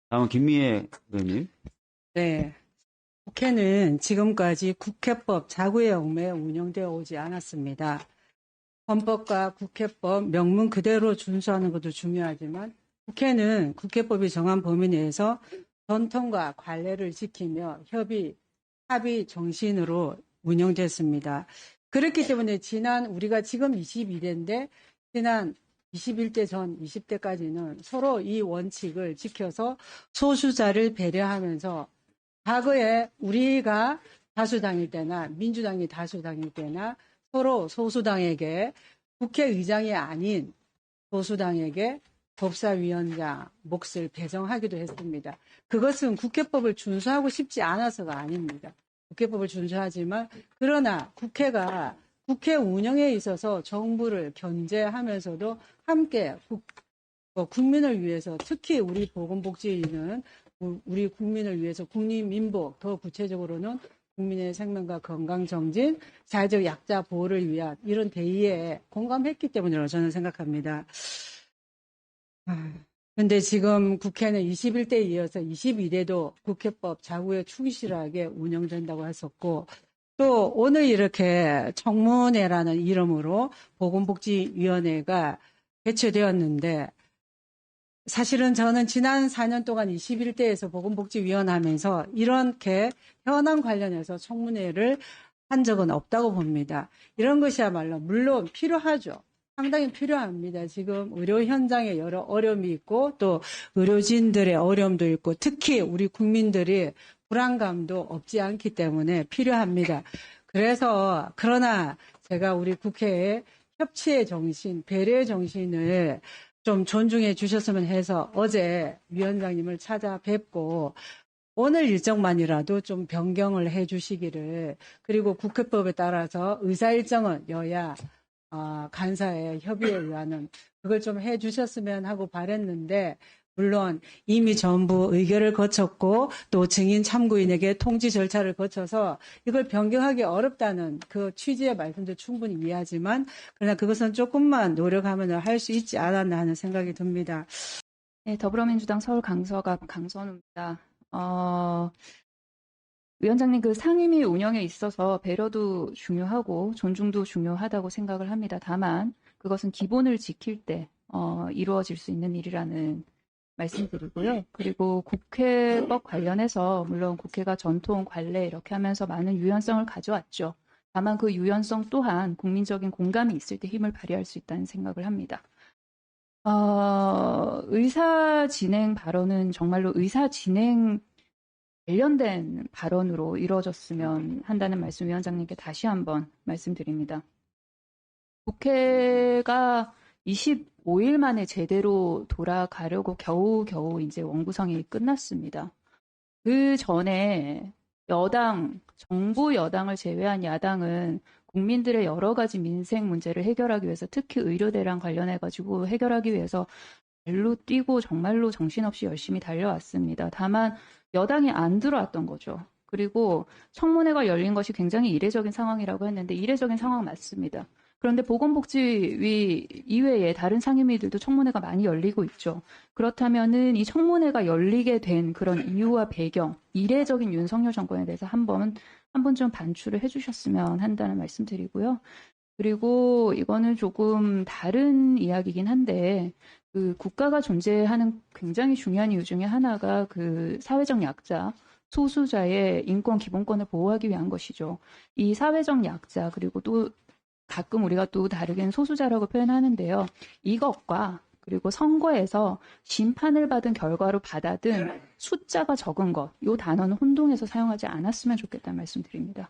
다음은 김미애 의원님. 네. 국회는 지금까지 국회법 자구의 얽매여 운영되어 오지 않았습니다. 헌법과 국회법 명문 그대로 준수하는 것도 중요하지만 국회는 국회법이 정한 범위 내에서 전통과 관례를 지키며 합의 정신으로 운영됐습니다. 그렇기 때문에 우리가 지금 22대인데 지난 21대 전 20대까지는 서로 이 원칙을 지켜서 소수자를 배려하면서 과거에 우리가 다수당일 때나 민주당이 다수당일 때나 서로 소수당에게 국회의장이 아닌 소수당에게 법사위원장 몫을 배정하기도 했습니다. 그것은 국회법을 준수하고 싶지 않아서가 아닙니다. 국회법을 준수하지만 그러나 국회가 국회 운영에 있어서 정부를 견제하면서도 함께 국민을 위해서 특히 우리 보건복지위는 우리 국민을 위해서 국민민복, 더 구체적으로는 국민의 생명과 건강 정진, 사회적 약자 보호를 위한 이런 대의에 공감했기 때문이라고 저는 생각합니다. 그런데 지금 국회는 21대에 이어서 22대도 국회법 자구에 충실하게 운영된다고 했었고 또 오늘 이렇게 청문회라는 이름으로 보건복지위원회가 개최되었는데 사실은 저는 지난 4년 동안 21대에서 보건복지위원 하면서 이렇게 현안 관련해서 청문회를 한 적은 없다고 봅니다. 이런 것이야말로 물론 필요하죠. 상당히 필요합니다. 지금 의료 현장에 여러 어려움이 있고 또 의료진들의 어려움도 있고 특히 우리 국민들이 불안감도 없지 않기 때문에 필요합니다. 그러나 제가 우리 국회의 협치의 정신, 배려의 정신을 좀 존중해 주셨으면 해서 어제 위원장님을 찾아뵙고 오늘 일정만이라도 좀 변경을 해 주시기를 그리고 국회법에 따라서 의사 일정은 여야 간사의 협의에 의하는 그걸 좀 해 주셨으면 하고 바랬는데 물론 이미 전부 의결을 거쳤고 또 증인 참고인에게 통지 절차를 거쳐서 이걸 변경하기 어렵다는 그 취지의 말씀도 충분히 이해하지만 그러나 그것은 조금만 노력하면 할 수 있지 않았나 하는 생각이 듭니다. 네, 더불어민주당 서울 강서갑 강선우입니다. 위원장님, 그 상임위 운영에 있어서 배려도 중요하고 존중도 중요하다고 생각을 합니다. 다만 그것은 기본을 지킬 때 이루어질 수 있는 일이라는 말씀드리고요. 그리고 국회법 관련해서 물론 국회가 전통, 관례 이렇게 하면서 많은 유연성을 가져왔죠. 다만 그 유연성 또한 국민적인 공감이 있을 때 힘을 발휘할 수 있다는 생각을 합니다. 의사 진행 발언은 정말로 의사 진행 관련된 발언으로 이루어졌으면 한다는 말씀 위원장님께 다시 한번 말씀드립니다. 국회가 25일 만에 제대로 돌아가려고 겨우 이제 원구성이 끝났습니다. 그 전에 정부 여당을 제외한 야당은 국민들의 여러 가지 민생 문제를 해결하기 위해서 특히 의료대랑 관련해가지고 해결하기 위해서 발로 뛰고 정말로 정신없이 열심히 달려왔습니다. 다만 여당이 안 들어왔던 거죠. 그리고 청문회가 열린 것이 굉장히 이례적인 상황이라고 했는데 이례적인 상황 맞습니다. 그런데 보건복지위 이외에 다른 상임위들도 청문회가 많이 열리고 있죠. 그렇다면은 이 청문회가 열리게 된 그런 이유와 배경, 이례적인 윤석열 정권에 대해서 한 번 좀 반추를 해주셨으면 한다는 말씀드리고요. 그리고 이거는 조금 다른 이야기긴 한데 그 국가가 존재하는 굉장히 중요한 이유 중에 하나가 그 사회적 약자, 소수자의 인권 기본권을 보호하기 위한 것이죠. 이 사회적 약자 그리고 또 가끔 우리가 또 다르게는 소수자라고 표현하는데요. 이것과 그리고 선거에서 심판을 받은 결과로 받아든 숫자가 적은 것, 이 단어는 혼동해서 사용하지 않았으면 좋겠다는 말씀드립니다.